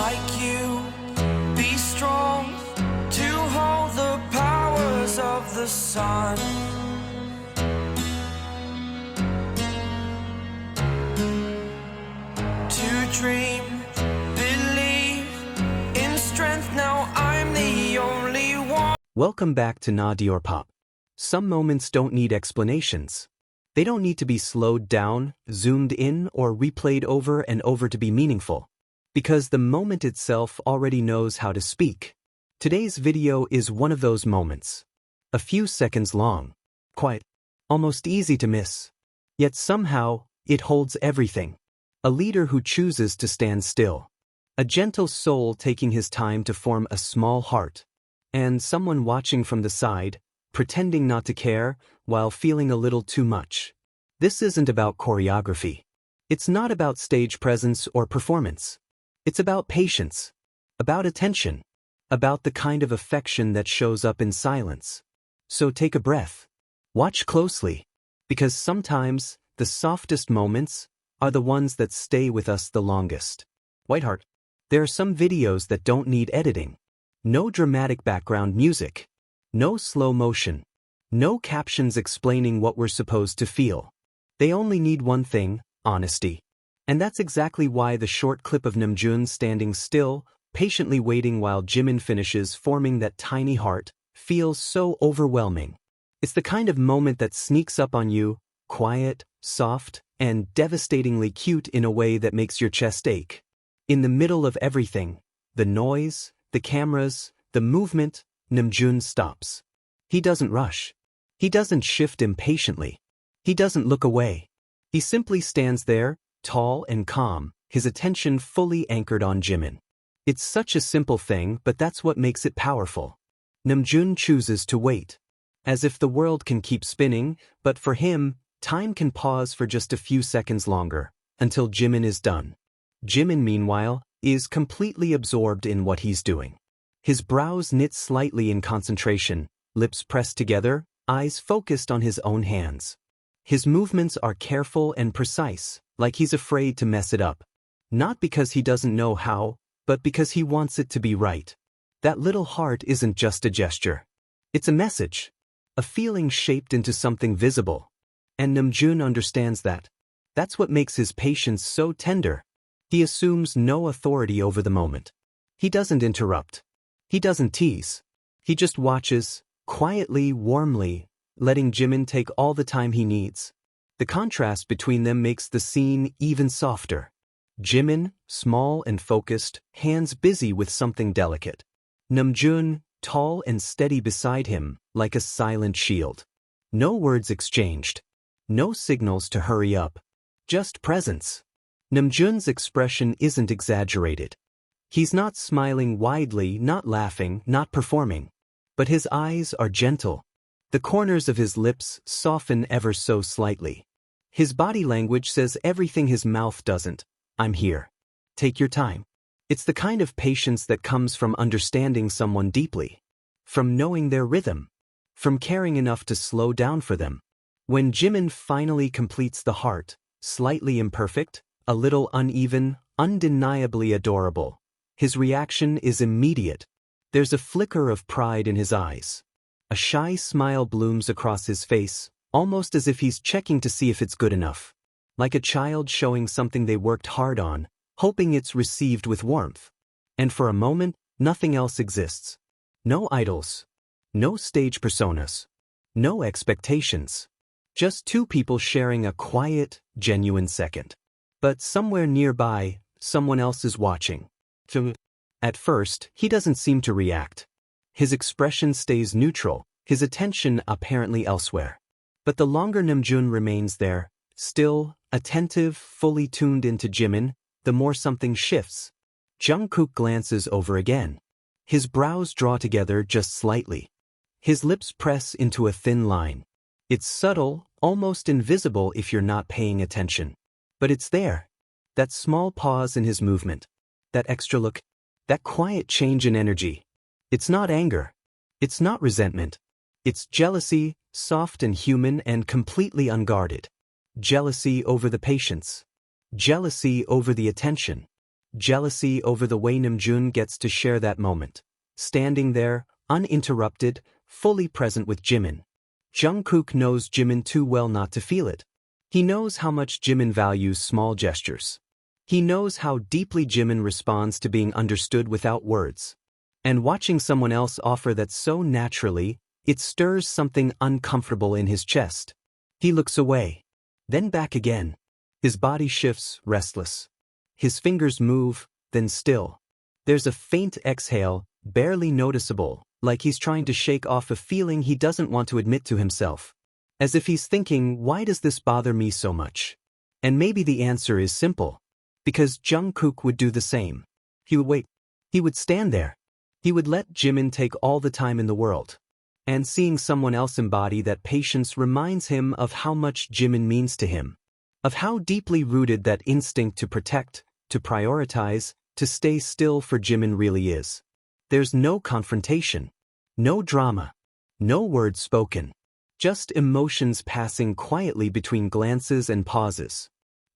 like you. Be strong to hold the powers of the sun. To dream, believe in strength. Now I'm the only one. Welcome back to Na Diorpop. Some moments don't need explanations. They don't need to be slowed down, zoomed in, or replayed over and over to be meaningful, because the moment itself already knows how to speak. Today's video is one of those moments. A few seconds long, quiet, almost easy to miss. Yet somehow, it holds everything. A leader who chooses to stand still. A gentle soul taking his time to form a small heart. And someone watching from the side, pretending not to care, while feeling a little too much. This isn't about choreography. It's not about stage presence or performance. It's about patience. About attention. About the kind of affection that shows up in silence. So take a breath. Watch closely. Because sometimes, the softest moments are the ones that stay with us the longest. Whiteheart. There are some videos that don't need editing. No dramatic background music. No slow motion. No captions explaining what we're supposed to feel. They only need one thing, honesty. And that's exactly why the short clip of Namjoon standing still, patiently waiting while Jimin finishes forming that tiny heart, feels so overwhelming. It's the kind of moment that sneaks up on you, quiet, soft, and devastatingly cute in a way that makes your chest ache. In the middle of everything, the noise, the cameras, the movement, Namjoon stops. He doesn't rush. He doesn't shift impatiently. He doesn't look away. He simply stands there, tall and calm, his attention fully anchored on Jimin. It's such a simple thing, but that's what makes it powerful. Namjoon chooses to wait. As if the world can keep spinning, but for him, time can pause for just a few seconds longer, until Jimin is done. Jimin, meanwhile, is completely absorbed in what he's doing. His brows knit slightly in concentration, lips pressed together, eyes focused on his own hands. His movements are careful and precise, like he's afraid to mess it up. Not because he doesn't know how, but because he wants it to be right. That little heart isn't just a gesture. It's a message. A feeling shaped into something visible. And Namjoon understands that. That's what makes his patience so tender. He assumes no authority over the moment. He doesn't interrupt. He doesn't tease. He just watches, quietly, warmly, letting Jimin take all the time he needs. The contrast between them makes the scene even softer. Jimin, small and focused, hands busy with something delicate. Namjoon, tall and steady beside him, like a silent shield. No words exchanged. No signals to hurry up. Just presence. Namjoon's expression isn't exaggerated. He's not smiling widely, not laughing, not performing. But his eyes are gentle. The corners of his lips soften ever so slightly. His body language says everything his mouth doesn't. I'm here. Take your time. It's the kind of patience that comes from understanding someone deeply. From knowing their rhythm. From caring enough to slow down for them. When Jimin finally completes the heart, slightly imperfect, a little uneven, undeniably adorable, his reaction is immediate. There's a flicker of pride in his eyes. A shy smile blooms across his face, almost as if he's checking to see if it's good enough. Like a child showing something they worked hard on, hoping it's received with warmth. And for a moment, nothing else exists. No idols. No stage personas. No expectations. Just two people sharing a quiet, genuine second. But somewhere nearby, someone else is watching. At first, he doesn't seem to react. His expression stays neutral, his attention apparently elsewhere. But the longer Namjoon remains there, still, attentive, fully tuned into Jimin, the more something shifts. Jungkook glances over again. His brows draw together just slightly. His lips press into a thin line. It's subtle, almost invisible if you're not paying attention. But it's there. That small pause in his movement. That extra look. That quiet change in energy. It's not anger. It's not resentment. It's jealousy, soft and human and completely unguarded. Jealousy over the patience. Jealousy over the attention. jealousy over the way Namjoon gets to share that moment. Standing there, uninterrupted, fully present with Jimin. Jungkook knows Jimin too well not to feel it. He knows how much Jimin values small gestures. He knows how deeply Jimin responds to being understood without words. And watching someone else offer that so naturally, it stirs something uncomfortable in his chest. He looks away. Then back again. His body shifts, restless. His fingers move, then still. There's a faint exhale, barely noticeable, like he's trying to shake off a feeling he doesn't want to admit to himself. As if he's thinking, why does this bother me so much? And maybe the answer is simple. Because Jungkook would do the same. He would wait. He would stand there. He would let Jimin take all the time in the world. And seeing someone else embody that patience reminds him of how much Jimin means to him. Of how deeply rooted that instinct to protect, to prioritize, to stay still for Jimin really is. There's no confrontation. No drama. No words spoken. Just emotions passing quietly between glances and pauses.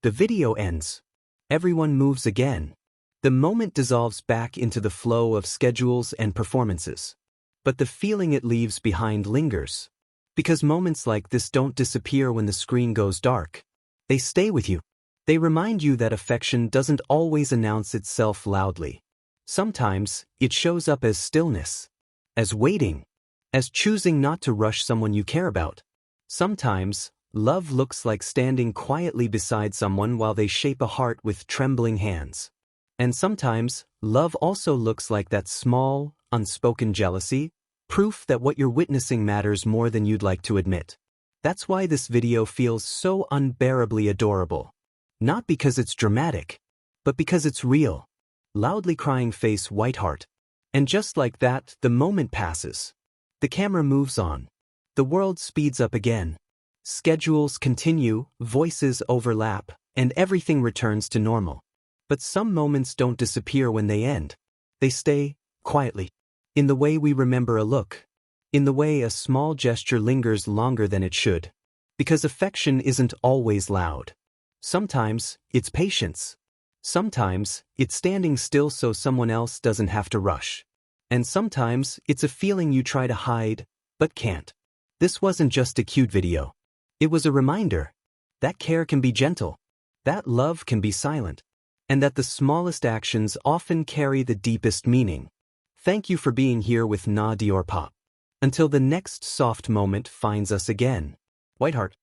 The video ends. Everyone moves again. The moment dissolves back into the flow of schedules and performances. But the feeling it leaves behind lingers. Because moments like this don't disappear when the screen goes dark. They stay with you. They remind you that affection doesn't always announce itself loudly. Sometimes, it shows up as stillness. As waiting. As choosing not to rush someone you care about. Sometimes, love looks like standing quietly beside someone while they shape a heart with trembling hands. And sometimes, love also looks like that small, unspoken jealousy, proof that what you're witnessing matters more than you'd like to admit. That's why this video feels so unbearably adorable. Not because it's dramatic, but because it's real. Loudly crying face, white heart. And just like that, the moment passes. The camera moves on. The world speeds up again. Schedules continue, voices overlap, and everything returns to normal. But some moments don't disappear when they end. They stay, quietly. In the way we remember a look. In the way a small gesture lingers longer than it should. Because affection isn't always loud. Sometimes, it's patience. Sometimes, it's standing still so someone else doesn't have to rush. And sometimes, it's a feeling you try to hide, but can't. This wasn't just a cute video. It was a reminder. That care can be gentle. That love can be silent. And that the smallest actions often carry the deepest meaning. Thank you for being here with Na Diorpop. Until the next soft moment finds us again. Whiteheart.